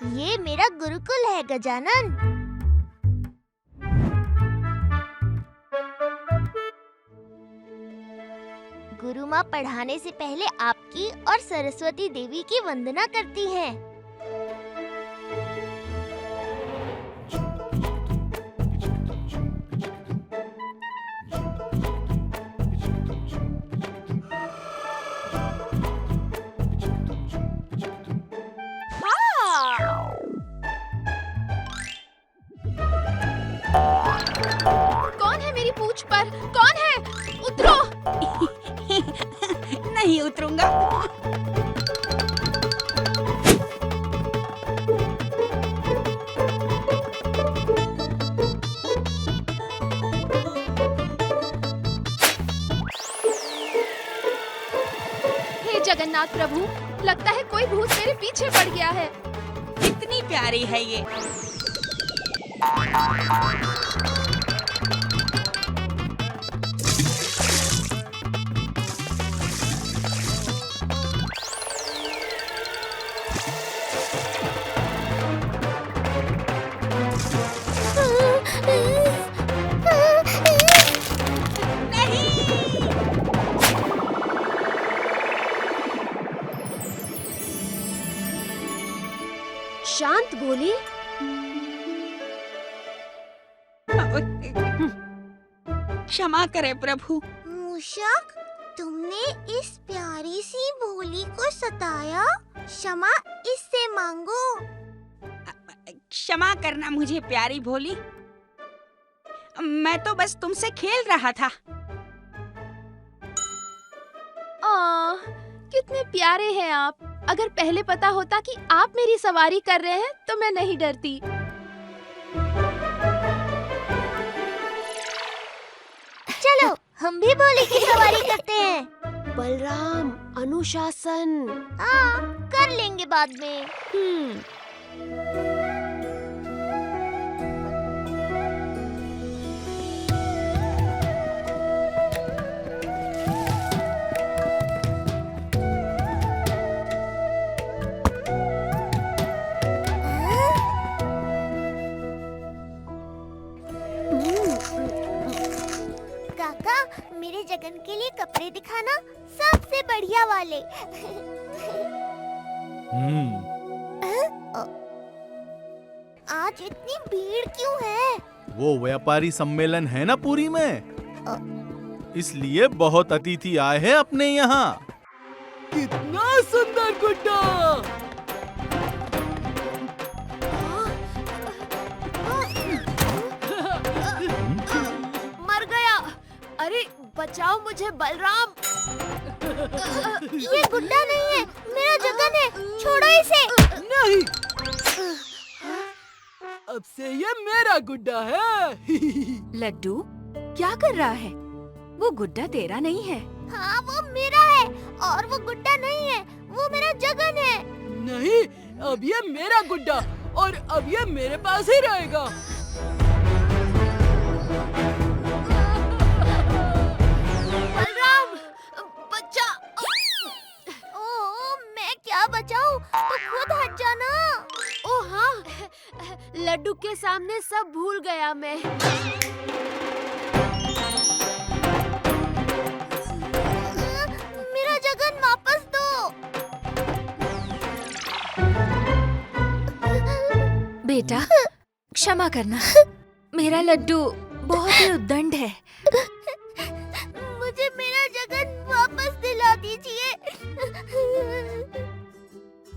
ये मेरा गुरुकुल है गजानन। गुरु माँ पढ़ाने से पहले आपकी और सरस्वती देवी की वंदना करती हैं। कौन है मेरी पूंछ पर? कौन है? उतरो। नहीं उतरूंगा। हे जगन्नाथ प्रभु, लगता है कोई भूत मेरे पीछे पड़ गया है। कितनी प्यारी है ये। शांत बोली। क्षमा करे प्रभु। मूषक, तुमने इस प्यारी सी भोली को सताया। क्षमा इससे मांगो। क्षमा करना मुझे प्यारी भोली। मैं तो बस तुमसे खेल रहा था। कितने प्यारे हैं आप। अगर पहले पता होता कि आप मेरी सवारी कर रहे हैं तो मैं नहीं डरती। चलो हम भी भोली की सवारी करते हैं। बलराम, अनुशासन। हाँ, कर लेंगे बाद में। काका, मेरे जगन के लिए कपड़े दिखाना, सबसे बढ़िया वाले। आज इतनी भीड़ क्यों है? वो व्यापारी सम्मेलन है ना पुरी में, इसलिए बहुत अतिथि आए हैं अपने यहाँ। कितना सुंदर गुड्डा! मर गया। अरे बचाओ मुझे बलराम। ये गुड्डा नहीं है, मेरा जगन है। छोड़ो इसे। नहीं, अब से ये मेरा गुड्डा है। लड्डू, क्या कर रहा है? वो गुड्डा तेरा नहीं है। हाँ, वो मेरा है और वो गुड्डा नहीं है, वो मेरा जगन है। नहीं, अब ये मेरा गुड्डा और अब ये मेरे पास ही रहेगा। बलराम, बच्चा। ओह, मैं क्या बचाऊं? तो खुद हट जाना। ओ हाँ, लड्डू के सामने सब भूल गया मैं। मेरा जगन वापस दो। बेटा, क्षमा करना। मेरा लड्डू बहुत ही उद्दंड है। मुझे मेरा जगन वापस दिला दीजिए।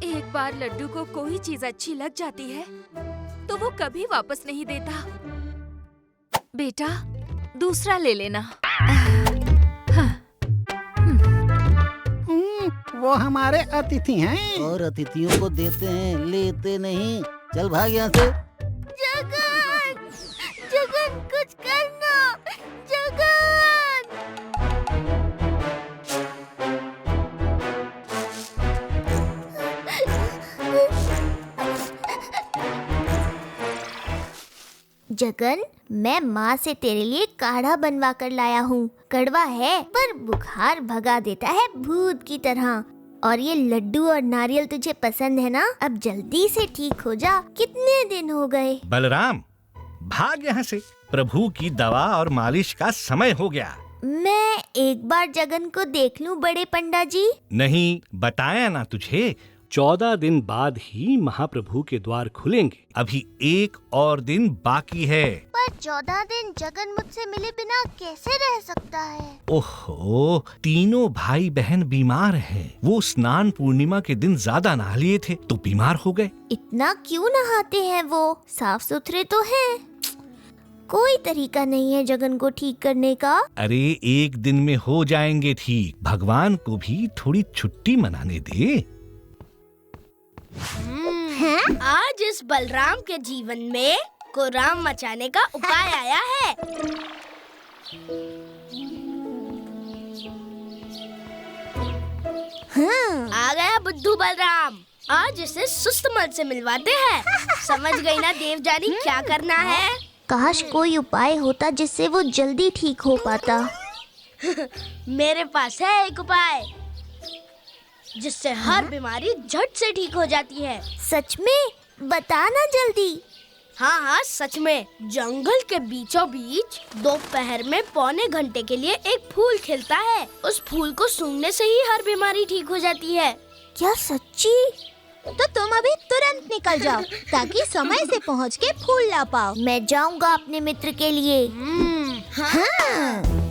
एक बार लड्डू को कोई चीज अच्छी लग जाती है तो वो कभी वापस नहीं देता। बेटा, दूसरा ले लेना। वो हमारे अतिथि हैं और अतिथियों को देते हैं, लेते नहीं। चल भाग यहाँ से। जगन, जगन कुछ करना। जगन। जगन, मैं माँ से तेरे लिए काढ़ा बनवा कर लाया हूँ। कड़वा है पर बुखार भगा देता है भूत की तरह। और ये लड्डू और नारियल तुझे पसंद है ना? अब जल्दी से ठीक हो जा, कितने दिन हो गए। बलराम, भाग यहाँ से। प्रभु की दवा और मालिश का समय हो गया। मैं एक बार जगन को देख लूं बड़े पंडा जी? नहीं, बताया ना तुझे। 14 दिन बाद ही महाप्रभु के द्वार खुलेंगे। अभी एक और दिन बाकी है। पर 14 दिन जगन मुझसे मिले बिना कैसे रह सकता है? ओहो, तीनों भाई बहन बीमार हैं। वो स्नान पूर्णिमा के दिन ज्यादा नहा लिए थे तो बीमार हो गए। इतना क्यों नहाते हैं वो? साफ सुथरे तो हैं। कोई तरीका नहीं है जगन को ठीक करने का? अरे एक दिन में हो जाएंगे ठीक। भगवान को भी थोड़ी छुट्टी मनाने दे। आज इस बलराम के जीवन में कोराम मचाने का उपाय आया है। आ गया बुद्धू बलराम। आज इसे सुस्त मल से मिलवाते हैं। समझ गई ना देवजानी क्या करना है? काश कोई उपाय होता जिससे वो जल्दी ठीक हो पाता। मेरे पास है एक उपाय जिससे हर बीमारी झट से ठीक हो जाती है। सच में? बताना जल्दी। हाँ, सच में। जंगल के बीचों बीच दोपहर में पौने घंटे के लिए एक फूल खिलता है। उस फूल को सूंघने से ही हर बीमारी ठीक हो जाती है। क्या सच्ची? तो तुम अभी तुरंत निकल जाओ ताकि समय से पहुँच के फूल ला पाओ। मैं जाऊँगा अपने मित्र के लिए। हाँ।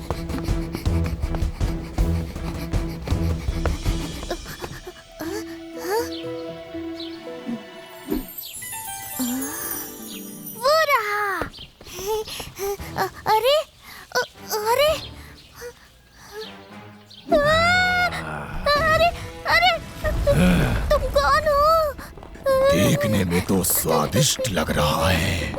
वो रहा। अरे अरे अरे अरे तुम कौन हो? देखने में तो स्वादिष्ट लग रहा है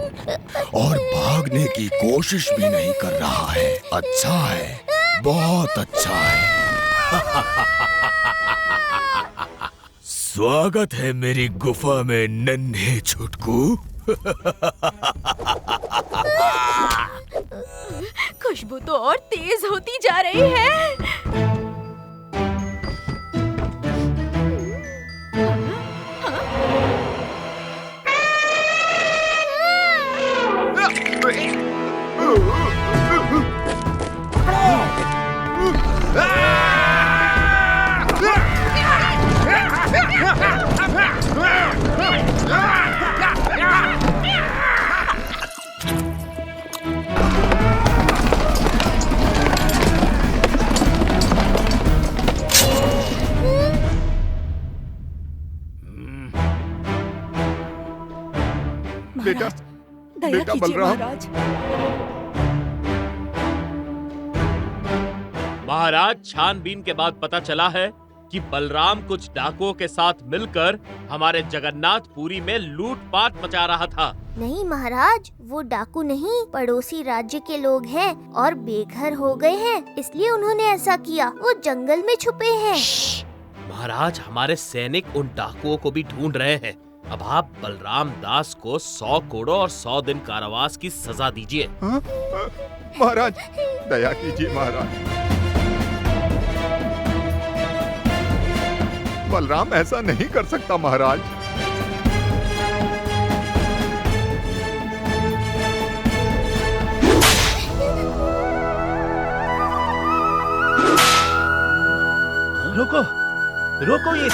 और भागने की कोशिश भी नहीं कर रहा है। अच्छा है, बहुत अच्छा है। स्वागत है मेरी गुफा में नन्हे छुटकू। खुशबू तो और तेज होती जा रही है। बेटा बलराम। महाराज, छानबीन के बाद पता चला है कि बलराम कुछ डाकुओं के साथ मिलकर हमारे जगन्नाथपुरी में लूटपाट मचा रहा था। नहीं महाराज, वो डाकू नहीं, पड़ोसी राज्य के लोग हैं और बेघर हो गए हैं, इसलिए उन्होंने ऐसा किया। वो जंगल में छुपे हैं। महाराज, हमारे सैनिक उन डाकुओं को भी ढूंढ रहे हैं। अब आप बलराम दास को 100 कोड़ों और 100 दिन कारावास की सजा दीजिए। महाराज, दया कीजिए महाराज। बलराम ऐसा नहीं कर सकता महाराज। रोको, रोको ये।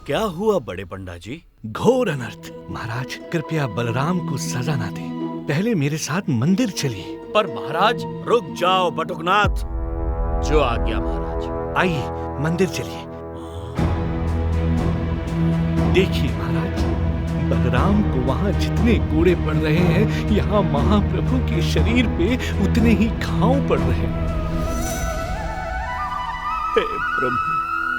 क्या हुआ बड़े पंडा जी? घोर अनर्थ। महाराज, कृपया बलराम को सजा ना दे। पहले मेरे साथ मंदिर चलिए। पर महाराज, रुक जाओ बटुकनाथ। जो आज्ञा महाराज। आइए, मंदिर चलिए। देखिए महाराज, बलराम को वहाँ जितने कोड़े पड़ रहे हैं, यहाँ महाप्रभु के शरीर पे उतने ही घाव पड़ रहे हैं। हे प्रभु,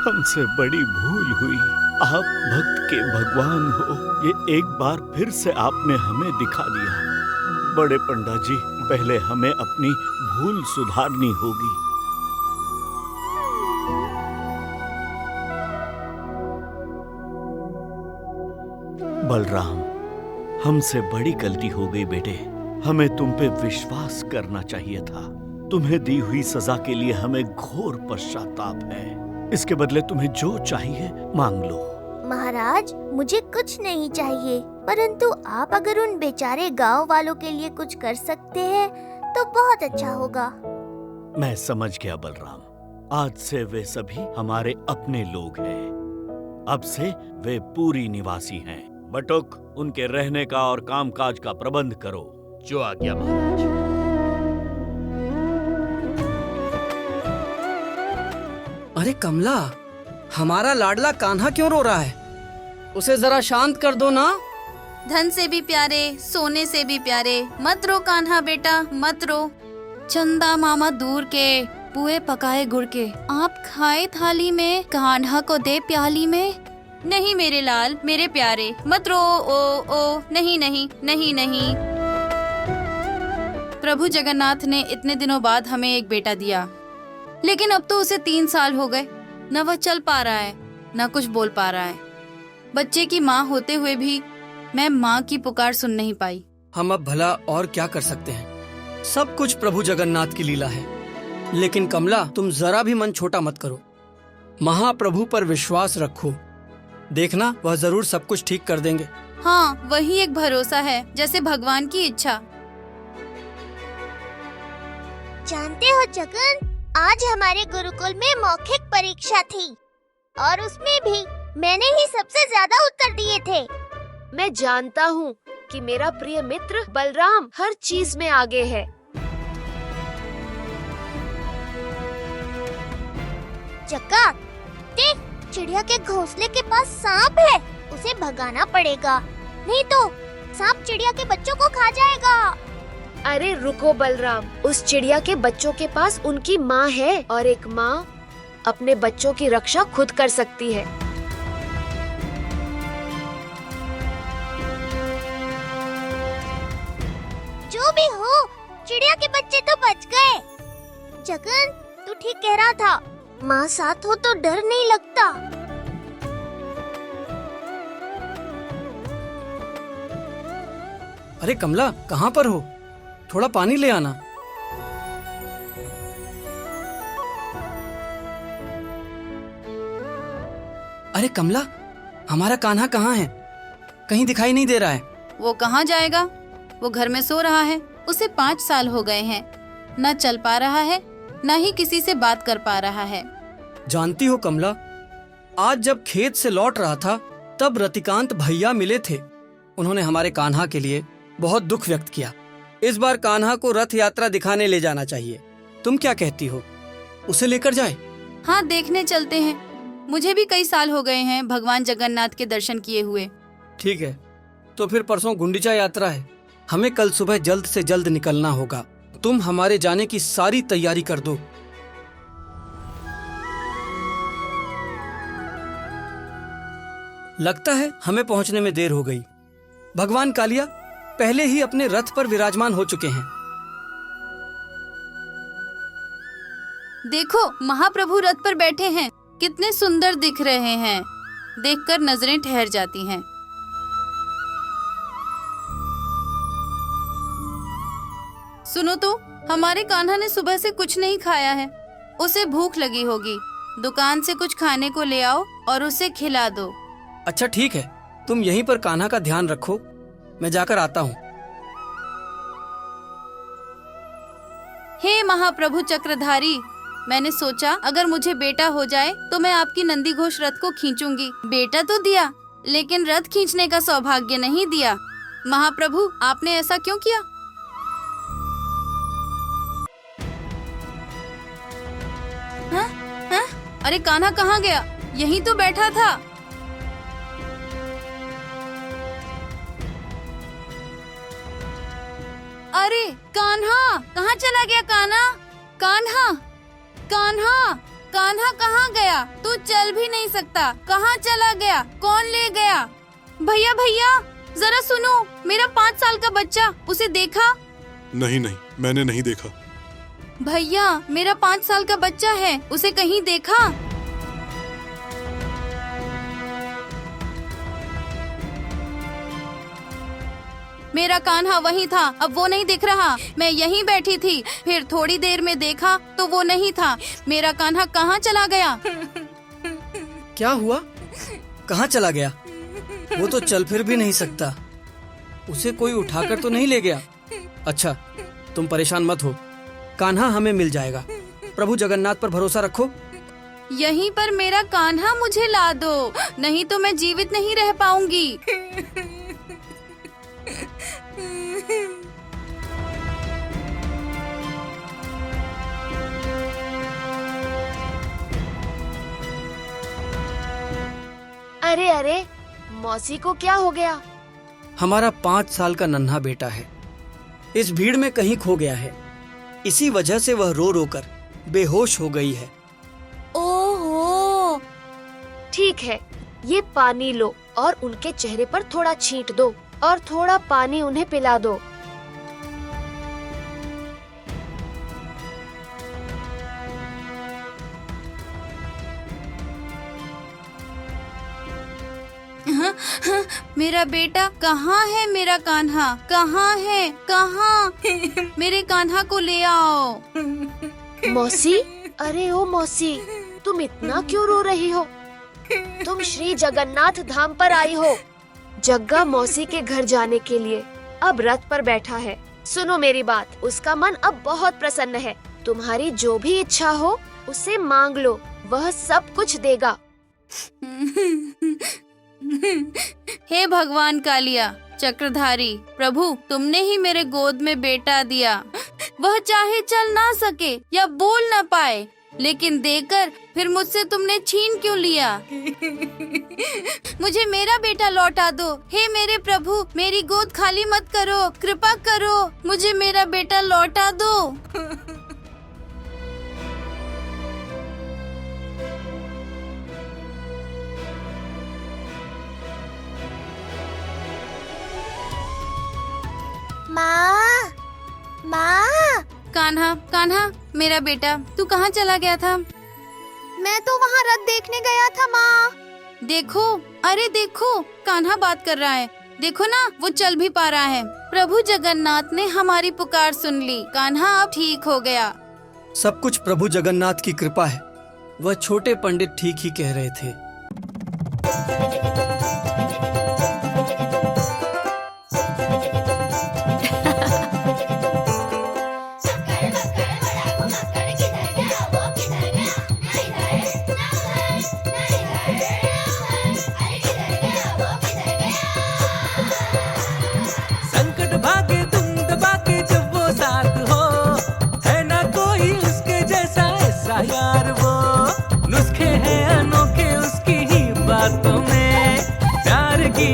हमसे बड़ी भूल हुई। आप भक्त के भगवान हो, ये एक बार फिर से आपने हमें दिखा दिया। बड़े पंडा जी, पहले हमें अपनी भूल सुधारनी होगी। बलराम, हमसे बड़ी गलती हो गई बेटे। हमें तुम पे विश्वास करना चाहिए था। तुम्हें दी हुई सजा के लिए हमें घोर पश्चाताप है। इसके बदले तुम्हें जो चाहिए मांग लो। महाराज, मुझे कुछ नहीं चाहिए, परंतु आप अगर उन बेचारे गांव वालों के लिए कुछ कर सकते हैं तो बहुत अच्छा होगा। मैं समझ गया बलराम, आज से वे सभी हमारे अपने लोग हैं। अब से वे पूरी निवासी हैं। बटुक, उनके रहने का और कामकाज का प्रबंध करो। जो आज्ञा महाराज। अरे कमला, हमारा लाडला कान्हा क्यों रो रहा है? उसे जरा शांत कर दो ना। धन से भी प्यारे, सोने से भी प्यारे, मत रो कान्हा बेटा, मत रो। चंदा मामा दूर के, पुए पकाए गुड़ के, आप खाए थाली में, कान्हा को दे प्याली में। नहीं मेरे लाल, मेरे प्यारे, मत रो। ओ नहीं नहीं नहीं नहीं। प्रभु जगन्नाथ ने इतने दिनों बाद हमें एक बेटा दिया, लेकिन अब तो उसे 3 साल हो गए। न वह चल पा रहा है, न कुछ बोल पा रहा है। बच्चे की माँ होते हुए भी मैं माँ की पुकार सुन नहीं पाई। हम अब भला और क्या कर सकते हैं? सब कुछ प्रभु जगन्नाथ की लीला है। लेकिन कमला, तुम जरा भी मन छोटा मत करो। महाप्रभु पर विश्वास रखो, देखना वह जरूर सब कुछ ठीक कर देंगे। हाँ, वही एक भरोसा है, जैसे भगवान की इच्छा। जानते हो जगन, आज हमारे गुरुकुल में मौखिक परीक्षा थी और उसमें भी मैंने ही सबसे ज्यादा उत्तर दिए थे। मैं जानता हूँ कि मेरा प्रिय मित्र बलराम हर चीज में आगे है। चक्का, देख, चिड़िया के घोंसले के पास सांप है, उसे भगाना पड़ेगा, नहीं तो सांप चिड़िया के बच्चों को खा जाएगा। अरे रुको बलराम, उस चिड़िया के बच्चों के पास उनकी माँ है और एक माँ अपने बच्चों की रक्षा खुद कर सकती है। जो भी हो, चिड़िया के बच्चे तो बच गए। जगन, तू ठीक कह रहा था, माँ साथ हो तो डर नहीं लगता। अरे कमला, कहाँ पर हो? थोड़ा पानी ले आना। अरे कमला, हमारा कान्हा कहाँ है? कहीं दिखाई नहीं दे रहा है। वो कहाँ जाएगा? वो घर में सो रहा है। उसे 5 साल हो गए हैं, न चल पा रहा है, न ही किसी से बात कर पा रहा है। जानती हो कमला, आज जब खेत से लौट रहा था तब रतिकांत भैया मिले थे। उन्होंने हमारे कान्हा के लिए बहुत दुख व्यक्त किया। इस बार कान्हा को रथ यात्रा दिखाने ले जाना चाहिए। तुम क्या कहती हो, उसे लेकर जाए? हाँ, देखने चलते हैं। मुझे भी कई साल हो गए हैं भगवान जगन्नाथ के दर्शन किए हुए। ठीक है, तो फिर परसों गुंडीचा यात्रा है। हमें कल सुबह जल्द से जल्द निकलना होगा। तुम हमारे जाने की सारी तैयारी कर दो। लगता है हमें पहुंचने में देर हो गई। भगवान कालिया पहले ही अपने रथ पर विराजमान हो चुके हैं। देखो, महाप्रभु रथ पर बैठे हैं। कितने सुंदर दिख रहे हैं, देखकर नजरें ठहर जाती हैं। सुनो तो, हमारे कान्हा ने सुबह से कुछ नहीं खाया है। उसे भूख लगी होगी। दुकान से कुछ खाने को ले आओ और उसे खिला दो। अच्छा ठीक है, तुम यहीं पर कान्हा का ध्यान रखो, मैं जाकर आता हूँ। हे महाप्रभु चक्रधारी, मैंने सोचा अगर मुझे बेटा हो जाए तो मैं आपकी नंदी घोष रथ को खींचूंगी। बेटा तो दिया, लेकिन रथ खींचने का सौभाग्य नहीं दिया। महाप्रभु, आपने ऐसा क्यों किया? हाँ? हाँ? अरे कान्हा कहाँ गया? यहीं तो बैठा था। अरे कान्हा, कहाँ चला गया कान्हा? कान्हा, कान्हा, कान्हा कहाँ गया? तू चल भी नहीं सकता, कहाँ चला गया? कौन ले गया? भैया भैया, जरा सुनो, मेरा 5 साल का बच्चा, उसे देखा? नहीं नहीं, मैंने नहीं देखा। भैया, मेरा 5 साल का बच्चा है, उसे कहीं देखा? मेरा कान्हा वहीं था, अब वो नहीं दिख रहा। मैं यहीं बैठी थी, फिर थोड़ी देर में देखा तो वो नहीं था। मेरा कान्हा कहाँ चला गया? क्या हुआ? कहाँ चला गया? वो तो चल फिर भी नहीं सकता। उसे कोई उठाकर तो नहीं ले गया? अच्छा, तुम परेशान मत हो, कान्हा हमें मिल जाएगा। प्रभु जगन्नाथ पर भरोसा रखो। यहीं पर मेरा कान्हा मुझे ला दो, नहीं तो मैं जीवित नहीं रह पाऊंगी। अरे अरे, मौसी को क्या हो गया? हमारा 5 साल का नन्हा बेटा है, इस भीड़ में कहीं खो गया है। इसी वजह से वह रो रो कर बेहोश हो गई है। ओहो, ठीक है, ये पानी लो और उनके चेहरे पर थोड़ा छींट दो और थोड़ा पानी उन्हें पिला दो। मेरा बेटा कहाँ है? मेरा कान्हा कहाँ है? कहाँ? मेरे कान्हा को ले आओ। मौसी, अरे ओ मौसी, तुम इतना क्यों रो रही हो? तुम श्री जगन्नाथ धाम पर आई हो, जग्गा मौसी के घर जाने के लिए। अब रथ पर बैठा है। सुनो मेरी बात, उसका मन अब बहुत प्रसन्न है। तुम्हारी जो भी इच्छा हो उसे मांग लो, वह सब कुछ देगा। हे भगवान कालिया चक्रधारी प्रभु, तुमने ही मेरे गोद में बेटा दिया। वह चाहे चल ना सके या बोल ना पाए, लेकिन देकर फिर मुझसे तुमने छीन क्यों लिया? मुझे मेरा बेटा लौटा दो। हे मेरे प्रभु, मेरी गोद खाली मत करो, कृपा करो, मुझे मेरा बेटा लौटा दो। माँ, माँ। कान्हा, कान्हा मेरा बेटा, तू कहाँ चला गया था? मैं तो वहाँ रथ देखने गया था माँ। देखो, अरे देखो, कान्हा बात कर रहा है। देखो ना, वो चल भी पा रहा है। प्रभु जगन्नाथ ने हमारी पुकार सुन ली। कान्हा अब ठीक हो गया। सब कुछ प्रभु जगन्नाथ की कृपा है। वह छोटे पंडित ठीक ही कह रहे थे। भागे तुम दबा के जब वो साथ हो, है ना कोई उसके जैसा ऐसा यार। वो नुस्खे हैं अनोखे उसकी ही बातों में, प्यार की